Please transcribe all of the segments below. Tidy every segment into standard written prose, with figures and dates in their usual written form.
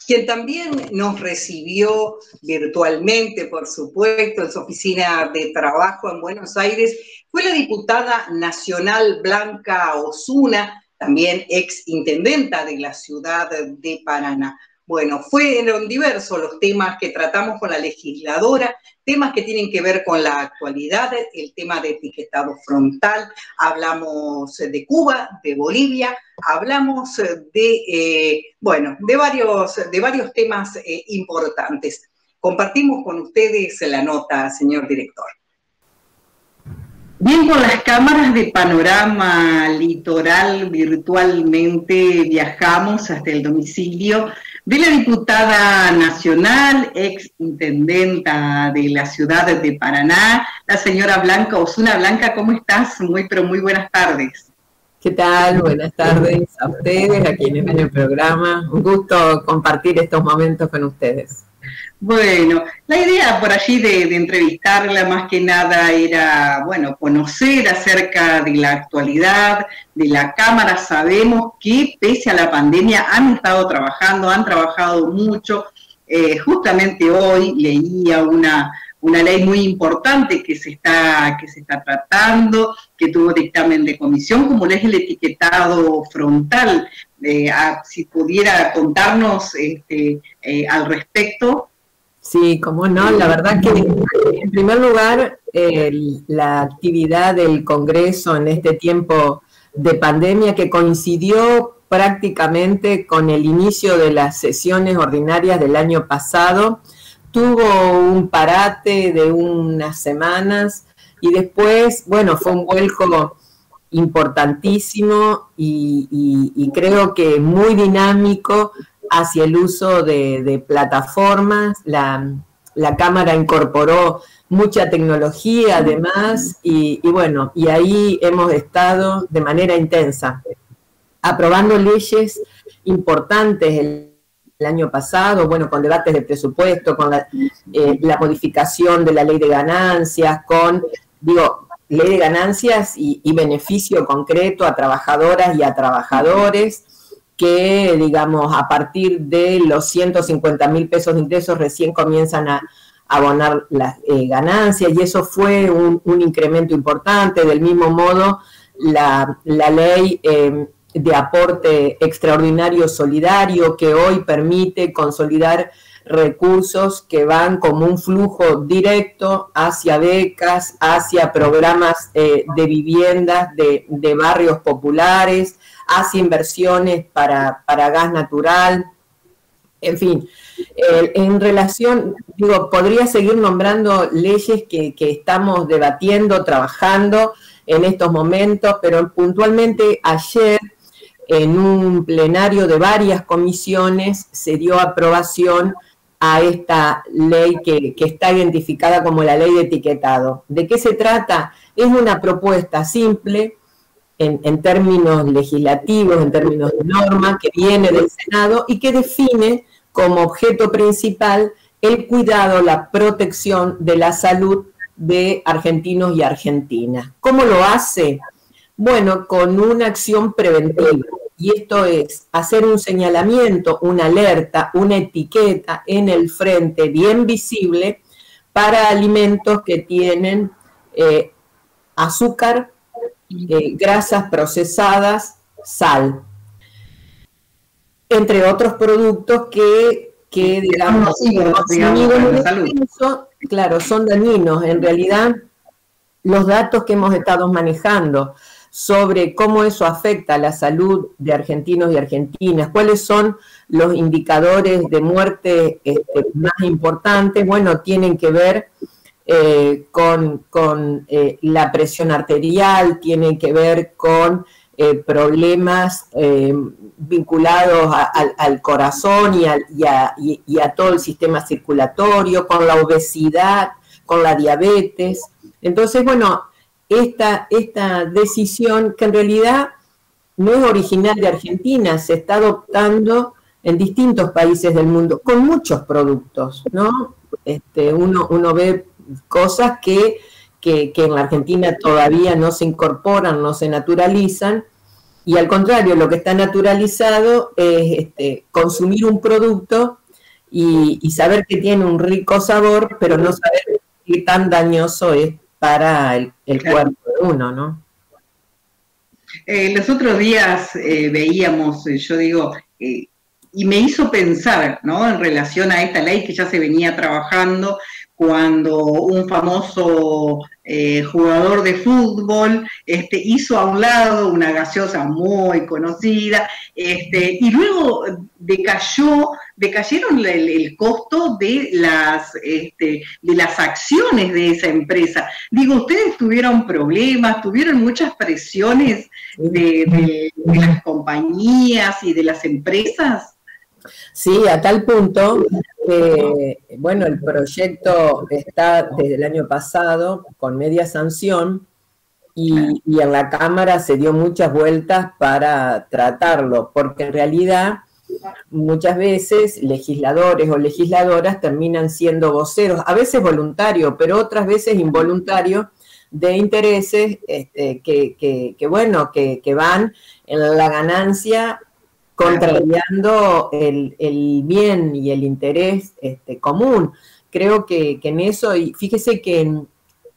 Quien también nos recibió virtualmente, por supuesto, en su oficina de trabajo en Buenos Aires, fue la diputada nacional Blanca Osuna, también ex intendenta de la ciudad de Paraná. Bueno, fueron diversos los temas que tratamos con la legisladora, temas que tienen que ver con la actualidad, el tema de etiquetado frontal, hablamos de Cuba, de Bolivia, hablamos de varios temas importantes. Compartimos con ustedes la nota, señor director. Bien, con las cámaras de Panorama Litoral virtualmente viajamos hasta el domicilio de la diputada nacional, ex intendenta de la ciudad de Paraná, la señora Blanca Osuna. Blanca, ¿cómo estás? Muy buenas tardes. ¿Qué tal? Buenas tardes a ustedes, a quienes ven el programa. Un gusto compartir estos momentos con ustedes. Bueno, la idea por allí de entrevistarla más que nada era, bueno, conocer acerca de la actualidad de la Cámara. Sabemos que pese a la pandemia han trabajado mucho. Justamente hoy leía una ley muy importante que se está tratando, que tuvo dictamen de comisión, como es el etiquetado frontal. Si pudiera contarnos al respecto. Sí, cómo no, la verdad que en primer lugar la actividad del Congreso en este tiempo de pandemia, que coincidió prácticamente con el inicio de las sesiones ordinarias del año pasado, tuvo un parate de unas semanas y después, bueno, fue un vuelco importantísimo y creo que muy dinámico hacia el uso de plataformas. La Cámara incorporó mucha tecnología además y bueno, y ahí hemos estado de manera intensa, aprobando leyes importantes el año pasado, bueno, con debates de presupuesto, con la modificación de la ley de ganancias, ley de ganancias y beneficio concreto a trabajadoras y a trabajadores que, digamos, a partir de los 150.000 pesos de ingresos recién comienzan a abonar las ganancias, y eso fue un incremento importante. Del mismo modo, la ley de aporte extraordinario solidario, que hoy permite consolidar recursos que van como un flujo directo hacia becas, hacia programas de viviendas de barrios populares, hacia inversiones para gas natural. En fin, en relación, podría seguir nombrando leyes que estamos debatiendo, trabajando en estos momentos, pero puntualmente ayer, en un plenario de varias comisiones, se dio aprobación a esta ley que está identificada como la ley de etiquetado. ¿De qué se trata? Es una propuesta simple en términos legislativos, en términos de norma, que viene del Senado y que define como objeto principal el cuidado, la protección de la salud de argentinos y argentinas. ¿Cómo lo hace? Bueno, con una acción preventiva, y esto es hacer un señalamiento, una alerta, una etiqueta en el frente bien visible para alimentos que tienen azúcar, grasas procesadas, sal, entre otros productos que digamos, claro, son dañinos. En realidad, los datos que hemos estado manejando sobre cómo eso afecta a la salud de argentinos y argentinas, cuáles son los indicadores de muerte más importantes, bueno, tienen que ver con la presión arterial, tienen que ver con problemas vinculados al corazón y a todo el sistema circulatorio, con la obesidad, con la diabetes. Entonces, bueno, esta decisión, que en realidad no es original de Argentina, se está adoptando en distintos países del mundo, con muchos productos, ¿no? Uno ve cosas que en la Argentina todavía no se incorporan, no se naturalizan, Y al contrario, lo que está naturalizado es consumir un producto y saber que tiene un rico sabor, pero no saber qué tan dañoso es para el cuerpo de uno, ¿no? Los otros días veíamos, yo digo, y me hizo pensar, ¿no? En relación a esta ley que ya se venía trabajando cuando un famoso jugador de fútbol hizo a un lado una gaseosa muy conocida, y luego decayeron el costo de las acciones de esa empresa. Digo, ¿ustedes tuvieron problemas, tuvieron muchas presiones de las compañías y de las empresas? Sí, a tal punto que, bueno, el proyecto está desde el año pasado con media sanción y en la Cámara se dio muchas vueltas para tratarlo, porque en realidad muchas veces legisladores o legisladoras terminan siendo voceros, a veces voluntarios, pero otras veces involuntarios, de intereses que van en la ganancia contrariando el bien y el interés común. Creo que en eso, y fíjese que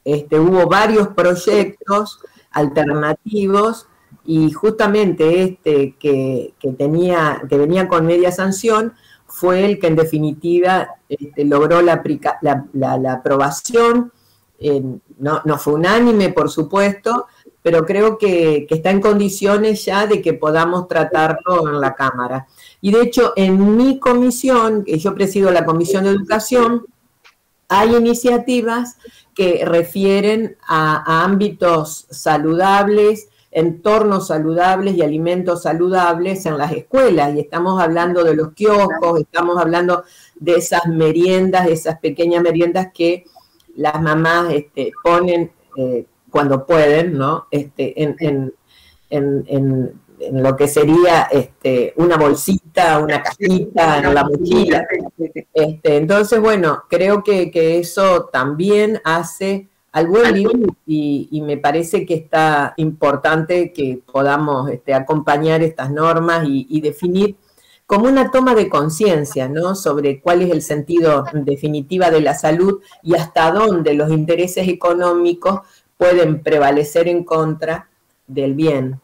hubo varios proyectos alternativos y justamente que venía con media sanción fue el que en definitiva logró la aprobación. No fue unánime, por supuesto, pero creo que está en condiciones ya de que podamos tratarlo en la Cámara. Y de hecho, en mi comisión, que yo presido la Comisión de Educación, hay iniciativas que refieren a ámbitos saludables, entornos saludables y alimentos saludables en las escuelas. Y estamos hablando de los kioscos, estamos hablando de esas meriendas, de esas pequeñas meriendas que las mamás ponen cuando pueden, ¿no? En lo que sería una bolsita, una cajita, en la mochila. Entonces, bueno, creo que eso también hace al buen vivir y me parece que está importante que podamos acompañar estas normas y definir como una toma de conciencia, ¿no? Sobre cuál es el sentido definitiva de la salud y hasta dónde los intereses económicos pueden prevalecer en contra del bien.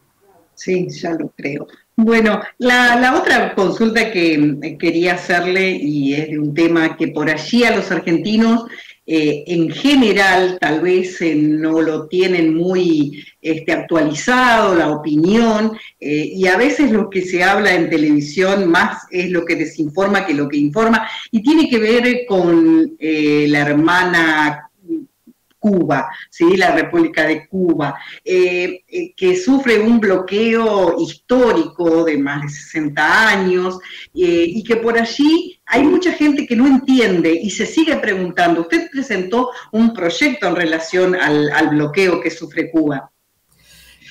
Sí, ya lo creo. Bueno, la otra consulta que quería hacerle, y es de un tema que por allí a los argentinos en general tal vez no lo tienen muy actualizado, la opinión, y a veces lo que se habla en televisión más es lo que desinforma que lo que informa, y tiene que ver con la hermana Cuba, ¿sí? La República de Cuba, que sufre un bloqueo histórico de más de 60 años y que por allí hay mucha gente que no entiende y se sigue preguntando. Usted presentó un proyecto en relación al bloqueo que sufre Cuba.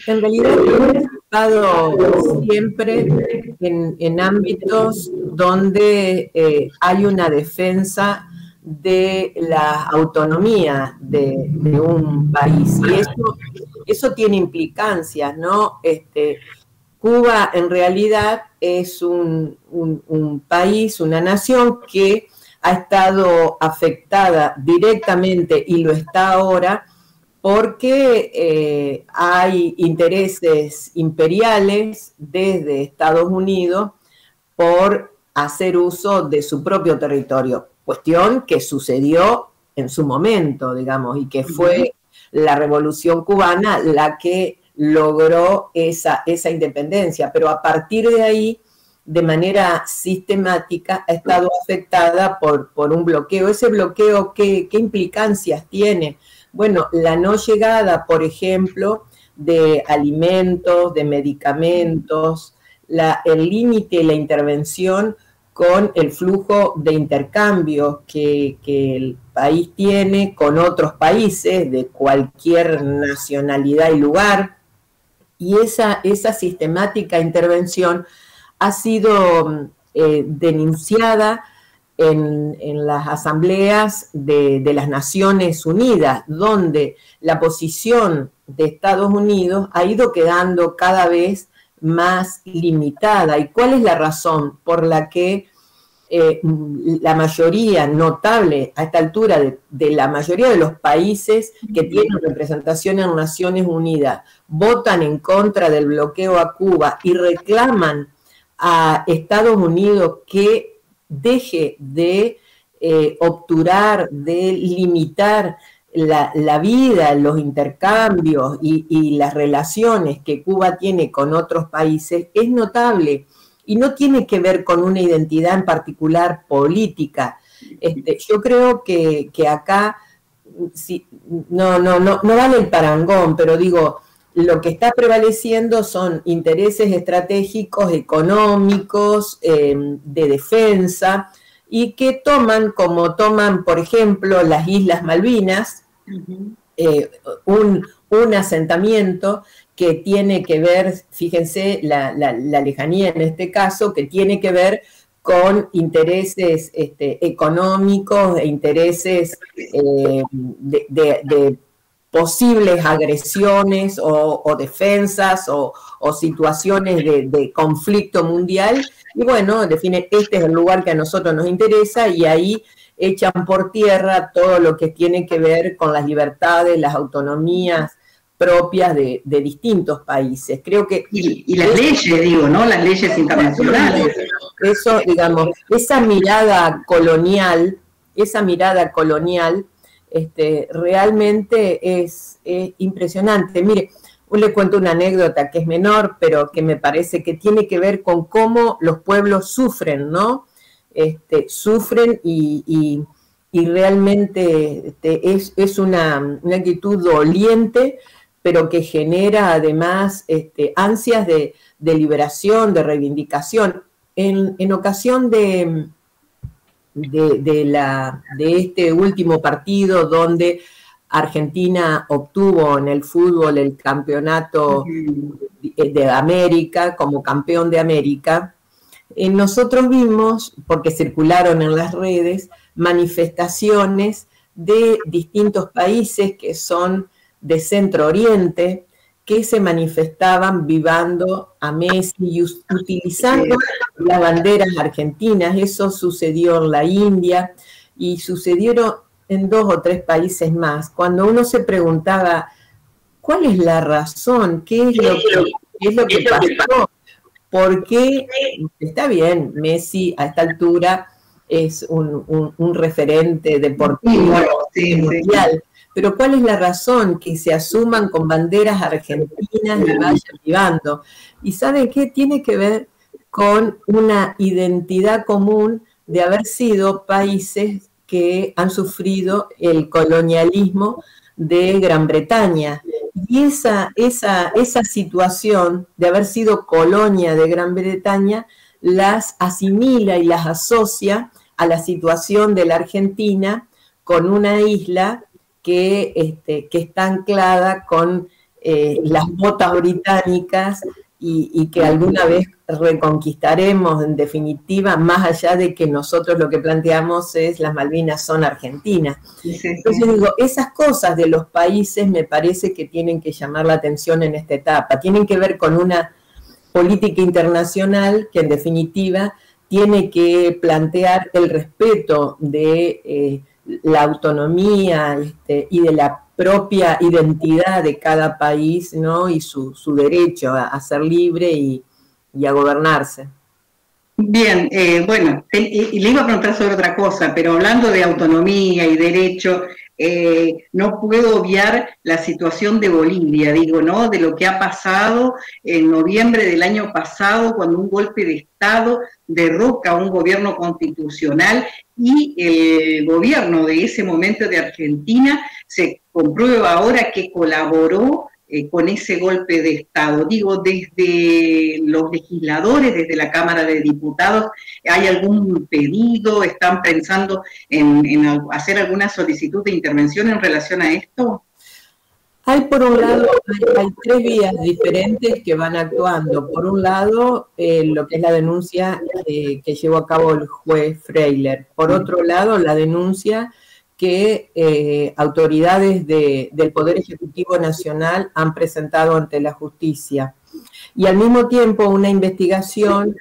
En realidad he participado siempre en ámbitos donde hay una defensa de la autonomía de un país. Y eso tiene implicancias, ¿no? Cuba en realidad es un país, una nación que ha estado afectada directamente y lo está ahora porque hay intereses imperiales desde Estados Unidos por hacer uso de su propio territorio. Cuestión que sucedió en su momento, digamos, y que fue la Revolución Cubana la que logró esa independencia, pero a partir de ahí, de manera sistemática, ha estado afectada por un bloqueo. Ese bloqueo, ¿qué implicancias tiene? Bueno, la no llegada, por ejemplo, de alimentos, de medicamentos, el límite y la intervención con el flujo de intercambio que el país tiene con otros países de cualquier nacionalidad y lugar. Y esa sistemática intervención ha sido denunciada en las asambleas de las Naciones Unidas, donde la posición de Estados Unidos ha ido quedando cada vez más limitada. ¿Y cuál es la razón por la que la mayoría notable a esta altura de la mayoría de los países que tienen representación en Naciones Unidas votan en contra del bloqueo a Cuba y reclaman a Estados Unidos que deje de obturar, de limitar la vida, los intercambios y las relaciones que Cuba tiene con otros países? Es notable. Y no tiene que ver con una identidad en particular política. Yo creo que acá no vale el parangón, pero digo, lo que está prevaleciendo son intereses estratégicos, económicos, de defensa, y que toman, como toman, por ejemplo, las Islas Malvinas, un asentamiento que tiene que ver, fíjense, la lejanía en este caso, que tiene que ver con intereses económicos e intereses de posibles agresiones o defensas o situaciones de conflicto mundial. Y bueno, define, este es el lugar que a nosotros nos interesa, y ahí echan por tierra todo lo que tiene que ver con las libertades, las autonomías propias de distintos países. Creo que... Y las leyes, digo, ¿no? Las leyes internacionales. Eso, digamos, esa mirada colonial, realmente es impresionante. Mire, le cuento una anécdota que es menor, pero que me parece que tiene que ver con cómo los pueblos sufren, ¿no? Sufren y realmente es una actitud doliente, pero que genera además ansias de liberación, de reivindicación. En ocasión de este último partido donde Argentina obtuvo en el fútbol el campeonato de América, como campeón de América, nosotros vimos, porque circularon en las redes, manifestaciones de distintos países que son de Centro Oriente, que se manifestaban vivando a Messi y utilizando las banderas argentinas. Eso sucedió en la India y sucedieron en 2 o 3 países más. Cuando uno se preguntaba, ¿cuál es la razón? ¿Qué es lo que pasó? ¿Por qué? Está bien, Messi a esta altura es un referente deportivo mundial, pero ¿cuál es la razón? Que se asuman con banderas argentinas y vayan vivando. ¿Y saben qué? Tiene que ver con una identidad común de haber sido países que han sufrido el colonialismo de Gran Bretaña. Y esa situación de haber sido colonia de Gran Bretaña las asimila y las asocia a la situación de la Argentina con una isla que está anclada con las botas británicas y que alguna vez reconquistaremos, en definitiva, más allá de que nosotros lo que planteamos es las Malvinas son argentinas. Entonces digo, esas cosas de los países me parece que tienen que llamar la atención en esta etapa, tienen que ver con una política internacional que en definitiva tiene que plantear el respeto de la autonomía y de la propia identidad de cada país, ¿no? Y su derecho a ser libre y a gobernarse. Bien, bueno, y le iba a preguntar sobre otra cosa, pero hablando de autonomía y derecho, no puedo obviar la situación de Bolivia, digo, ¿no? De lo que ha pasado en noviembre del año pasado, cuando un golpe de Estado derroca a un gobierno constitucional y el gobierno de ese momento de Argentina se comprueba ahora que colaboró con ese golpe de Estado. Digo, desde los legisladores, desde la Cámara de Diputados, ¿hay algún pedido? ¿Están pensando en hacer alguna solicitud de intervención en relación a esto? Hay, por un lado, hay 3 vías diferentes que van actuando. Por un lado, lo que es la denuncia que llevó a cabo el juez Freiler. Por otro lado, la denuncia que autoridades del Poder Ejecutivo Nacional han presentado ante la justicia. Y al mismo tiempo una investigación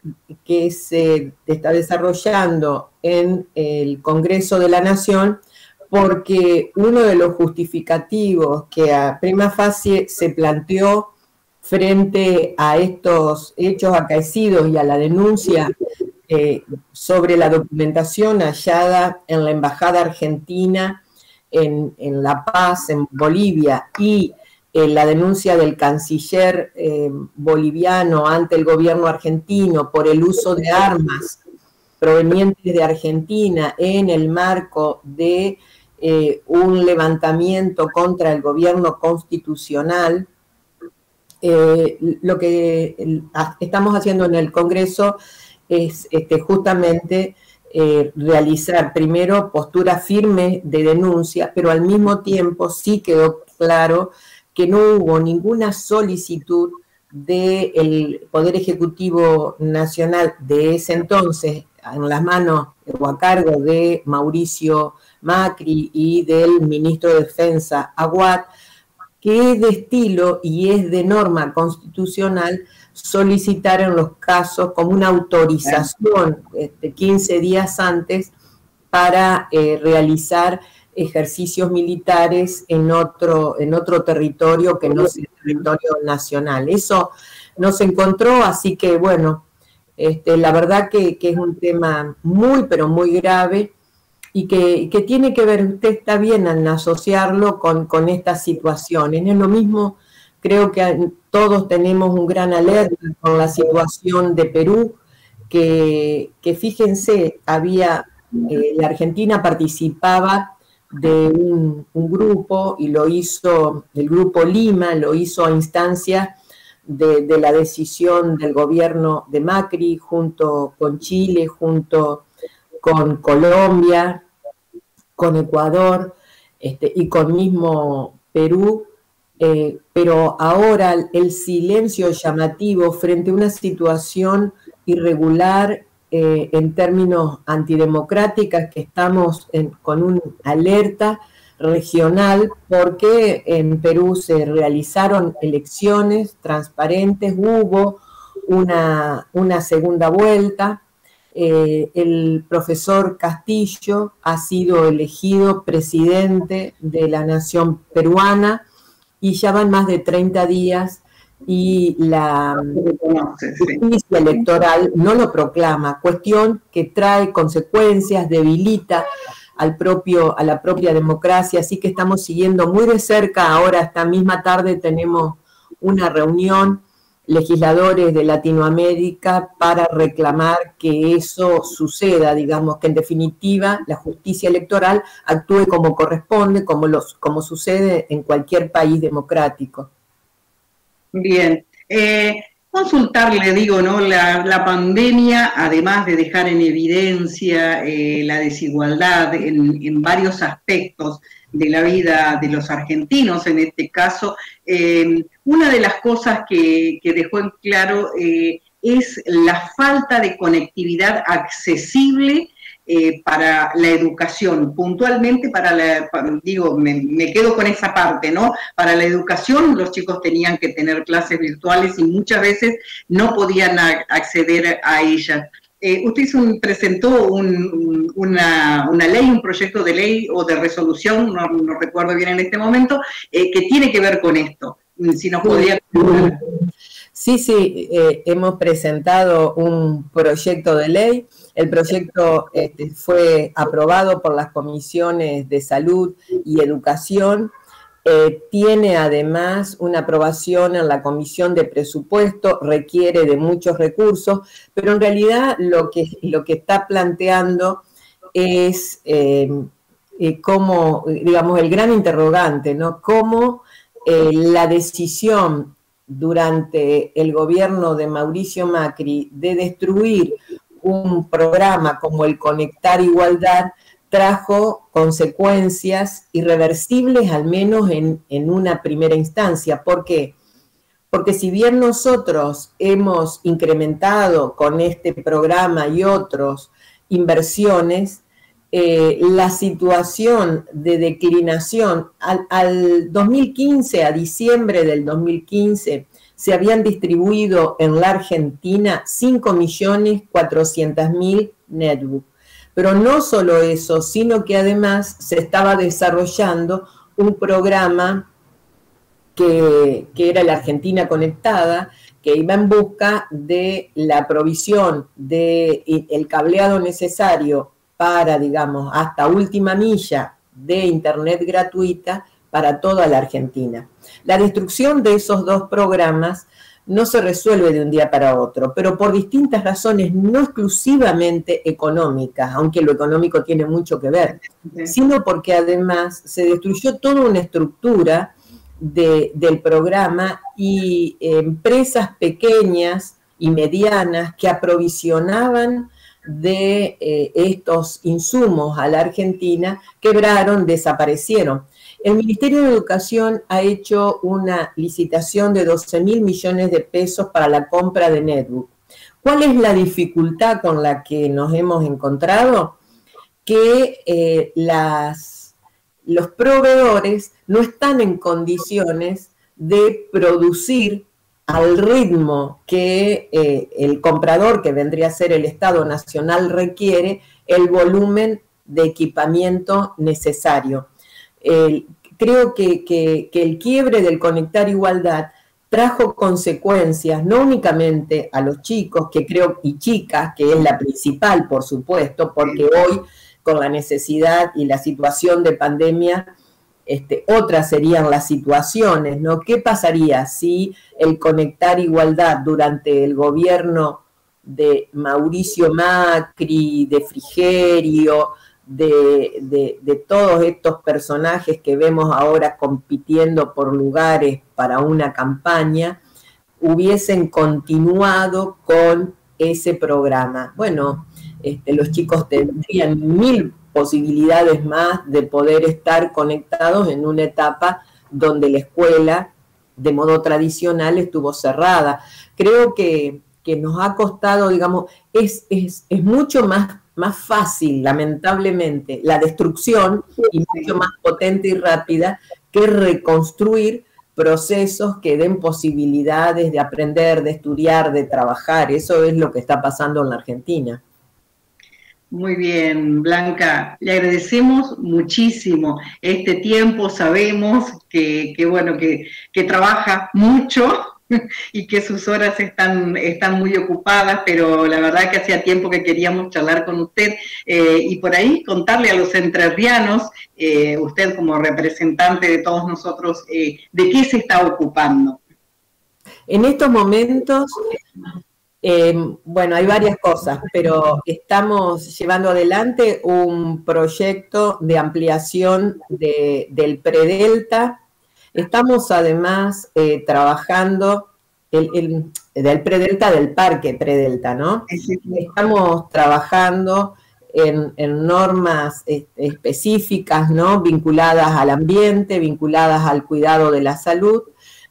que se está desarrollando en el Congreso de la Nación, porque uno de los justificativos que a prima facie se planteó frente a estos hechos acaecidos y a la denuncia sobre la documentación hallada en la Embajada Argentina en La Paz, en Bolivia, y la denuncia del canciller boliviano ante el gobierno argentino por el uso de armas provenientes de Argentina en el marco de un levantamiento contra el gobierno constitucional. Lo que estamos haciendo en el Congreso es justamente realizar primero posturas firmes de denuncia, pero al mismo tiempo sí quedó claro que no hubo ninguna solicitud del Poder Ejecutivo Nacional de ese entonces, en las manos o a cargo de Mauricio Macri y del ministro de Defensa, Aguad, que es de estilo y es de norma constitucional solicitar en los casos como una autorización 15 días antes para realizar ejercicios militares en otro territorio que no sea el territorio nacional. Eso no se encontró, así que bueno, la verdad que es un tema muy, pero muy grave y que tiene que ver, usted está bien en asociarlo con estas situaciones. Es lo mismo, creo que todos tenemos un gran alerta con la situación de Perú, que fíjense, la Argentina participaba de un grupo, y lo hizo el Grupo Lima, lo hizo a instancias de la decisión del gobierno de Macri, junto con Chile, junto con Colombia, con Ecuador y con mismo Perú, pero ahora el silencio llamativo frente a una situación irregular en términos antidemocráticas, que estamos con una alerta regional porque en Perú se realizaron elecciones transparentes, hubo una segunda vuelta, el profesor Castillo ha sido elegido presidente de la nación peruana y ya van más de 30 días y la justicia electoral no lo proclama, cuestión que trae consecuencias, debilita a la propia democracia, así que estamos siguiendo muy de cerca. Ahora, esta misma tarde, tenemos una reunión, legisladores de Latinoamérica, para reclamar que eso suceda, digamos, que en definitiva la justicia electoral actúe como corresponde, como sucede en cualquier país democrático. Bien, consultarle, digo, ¿no? La pandemia, además de dejar en evidencia la desigualdad en varios aspectos de la vida de los argentinos, en este caso, una de las cosas que dejó en claro es la falta de conectividad accesible para la educación, puntualmente me quedo con esa parte, ¿no? Para la educación los chicos tenían que tener clases virtuales y muchas veces no podían acceder a ellas. Usted presentó una ley, un proyecto de ley o de resolución, no recuerdo bien en este momento, que tiene que ver con esto. Si nos podría... Sí, hemos presentado un proyecto de ley. El proyecto fue aprobado por las comisiones de Salud y Educación. Tiene además una aprobación en la Comisión de Presupuesto, requiere de muchos recursos, pero en realidad lo que está planteando es cómo, digamos, el gran interrogante, ¿no? Cómo la decisión durante el gobierno de Mauricio Macri de destruir un programa como el Conectar Igualdad trajo consecuencias irreversibles, al menos en una primera instancia. ¿Por qué? Porque si bien nosotros hemos incrementado con este programa y otros inversiones, la situación de declinación al 2015, a diciembre del 2015, se habían distribuido en la Argentina 5.400.000 netbooks. Pero no solo eso, sino que además se estaba desarrollando un programa que era la Argentina Conectada, que iba en busca de la provisión del cableado necesario para, digamos, hasta última milla de internet gratuita para toda la Argentina. La destrucción de esos dos programas no se resuelve de un día para otro, pero por distintas razones, no exclusivamente económicas, aunque lo económico tiene mucho que ver, sino porque además se destruyó toda una estructura del programa y empresas pequeñas y medianas que aprovisionaban de estos insumos a la Argentina quebraron, desaparecieron. El Ministerio de Educación ha hecho una licitación de 12.000 millones de pesos para la compra de netbook. ¿Cuál es la dificultad con la que nos hemos encontrado? Que los proveedores no están en condiciones de producir al ritmo que el comprador, que vendría a ser el Estado Nacional, requiere el volumen de equipamiento necesario. Creo que el quiebre del Conectar Igualdad trajo consecuencias no únicamente a los chicos, que creo, y chicas, que es la principal, por supuesto, porque hoy, con la necesidad y la situación de pandemia, otras serían las situaciones, ¿no? ¿Qué pasaría si el Conectar Igualdad durante el gobierno de Mauricio Macri, de Frigerio, de todos estos personajes que vemos ahora compitiendo por lugares para una campaña, hubiesen continuado con ese programa? Bueno, los chicos tendrían 1000 posibilidades más de poder estar conectados en una etapa donde la escuela, de modo tradicional, estuvo cerrada. Creo que nos ha costado, digamos, es mucho más fácil, lamentablemente, la destrucción, y mucho más potente y rápida que reconstruir procesos que den posibilidades de aprender, de estudiar, de trabajar. Eso es lo que está pasando en la Argentina. Muy bien, Blanca, le agradecemos muchísimo este tiempo. Sabemos que trabaja mucho y que sus horas están muy ocupadas, pero la verdad que hacía tiempo que queríamos charlar con usted y por ahí contarle a los entrerrianos, usted como representante de todos nosotros, de qué se está ocupando. En estos momentos, bueno, hay varias cosas, pero estamos llevando adelante un proyecto de ampliación del Predelta. Estamos además trabajando del Predelta, del Parque Predelta, ¿no? Estamos trabajando en normas específicas, ¿no? Vinculadas al ambiente, vinculadas al cuidado de la salud,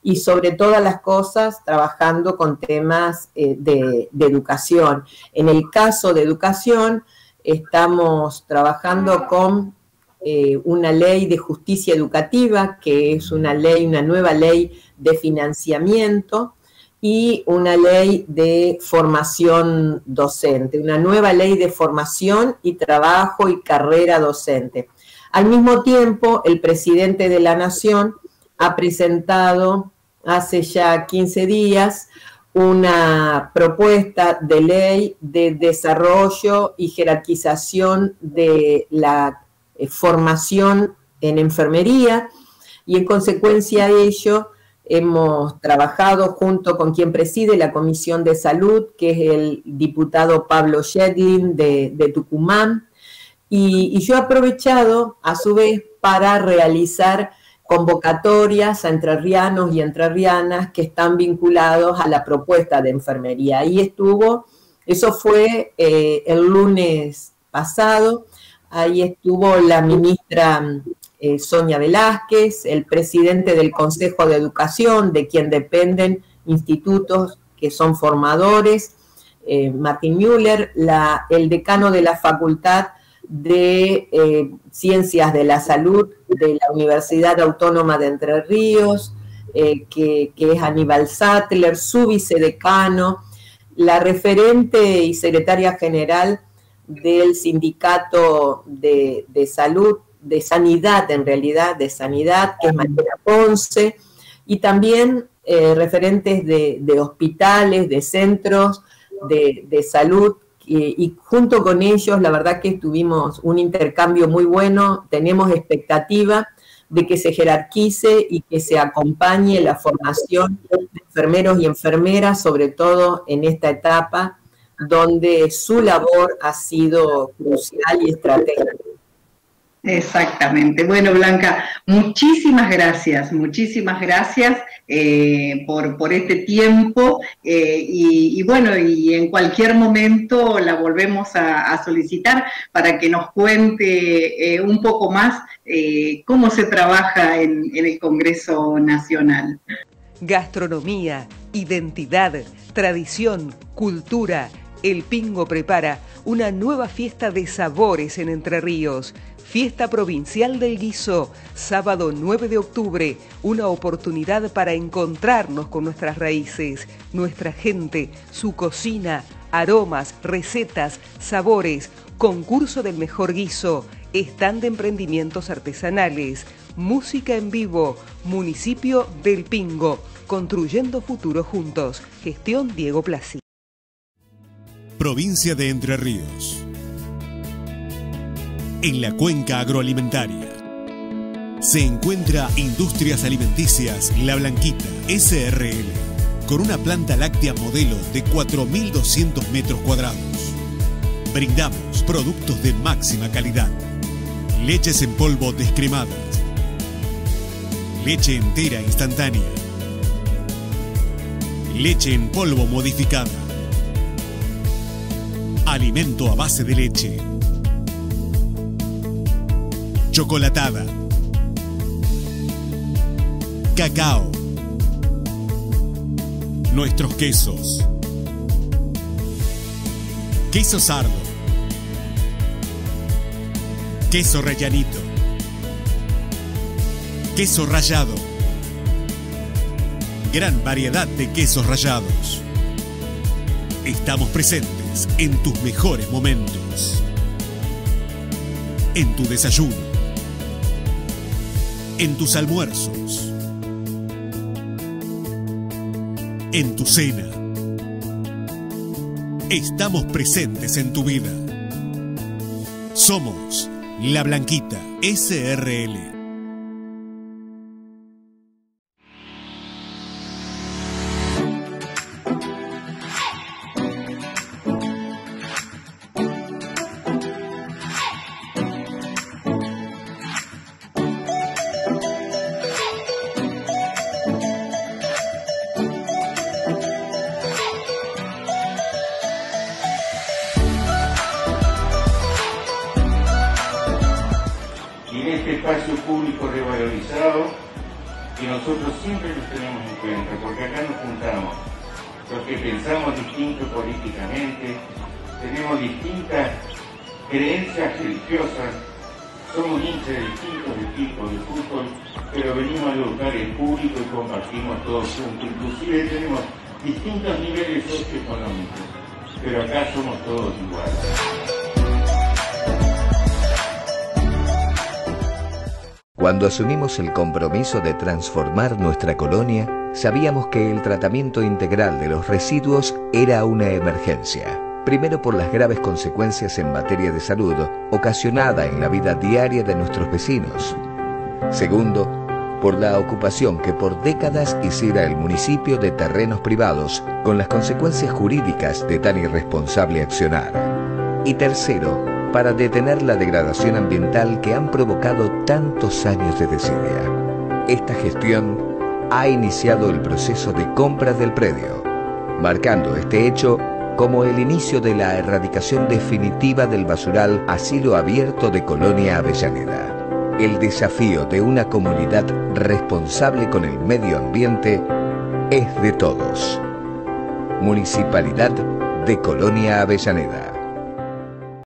y sobre todas las cosas trabajando con temas de educación. En el caso de educación, estamos trabajando con una ley de justicia educativa, que es una nueva ley de financiamiento, y una ley de formación docente, una nueva ley de formación y trabajo y carrera docente. Al mismo tiempo, el presidente de la Nación ha presentado hace ya 15 días una propuesta de ley de desarrollo y jerarquización de la formación en enfermería, y en consecuencia de ello hemos trabajado junto con quien preside la Comisión de Salud, que es el diputado Pablo Yedlin de Tucumán, y yo he aprovechado a su vez para realizar convocatorias a entrerrianos y entrerrianas que están vinculados a la propuesta de enfermería. Ahí eso fue el lunes pasado. Ahí estuvo la ministra Sonia Velázquez, el presidente del Consejo de Educación, de quien dependen institutos que son formadores, Martín Müller, el decano de la Facultad de Ciencias de la Salud de la Universidad Autónoma de Entre Ríos, que es Aníbal Sattler, su vicedecano, la referente y secretaria general del sindicato de salud, de sanidad en realidad, de sanidad, que es Mariela Ponce, y también referentes de hospitales, de centros de salud, y junto con ellos la verdad que tuvimos un intercambio muy bueno. Tenemos expectativa de que se jerarquice y que se acompañe la formación de enfermeros y enfermeras, sobre todo en esta etapa donde su labor ha sido crucial y estratégica. Exactamente. Bueno, Blanca, muchísimas gracias por este tiempo y bueno, y en cualquier momento la volvemos a solicitar para que nos cuente un poco más cómo se trabaja en el Congreso Nacional. Gastronomía, identidad, tradición, cultura. El Pingo prepara una nueva fiesta de sabores en Entre Ríos. Fiesta Provincial del Guiso, sábado 9 de octubre, una oportunidad para encontrarnos con nuestras raíces, nuestra gente, su cocina, aromas, recetas, sabores, concurso del mejor guiso, stand de emprendimientos artesanales, música en vivo, municipio del Pingo, construyendo futuro juntos. Gestión Diego Plací. Provincia de Entre Ríos. En la cuenca agroalimentaria se encuentra Industrias Alimenticias La Blanquita, SRL, con una planta láctea modelo de 4.200 metros cuadrados. Brindamos productos de máxima calidad, leches en polvo descremadas, leche entera instantánea, leche en polvo modificada, alimento a base de leche, chocolatada, cacao, nuestros quesos, queso sardo, queso rellanito, queso rallado, gran variedad de quesos rallados. Estamos presentes en tus mejores momentos, en tu desayuno, en tus almuerzos, en tu cena. Estamos presentes en tu vida. Somos La Blanquita, SRL. Espacio público revalorizado que nosotros siempre nos tenemos en cuenta, porque acá nos juntamos los que pensamos distinto políticamente, tenemos distintas creencias religiosas, somos hinchas de distintos equipos de fútbol, pero venimos a educar el público y compartimos todos juntos. Inclusive tenemos distintos niveles socioeconómicos, pero acá somos todos iguales. Cuando asumimos el compromiso de transformar nuestra colonia, sabíamos que el tratamiento integral de los residuos era una emergencia. Primero por las graves consecuencias en materia de salud ocasionada en la vida diaria de nuestros vecinos. Segundo, por la ocupación que por décadas hiciera el municipio de terrenos privados, con las consecuencias jurídicas de tan irresponsable accionar. Y tercero, para detener la degradación ambiental que han provocado tantos años de desidia. Esta gestión ha iniciado el proceso de compra del predio, marcando este hecho como el inicio de la erradicación definitiva del basural a cielo abierto de Colonia Avellaneda. El desafío de una comunidad responsable con el medio ambiente es de todos. Municipalidad de Colonia Avellaneda.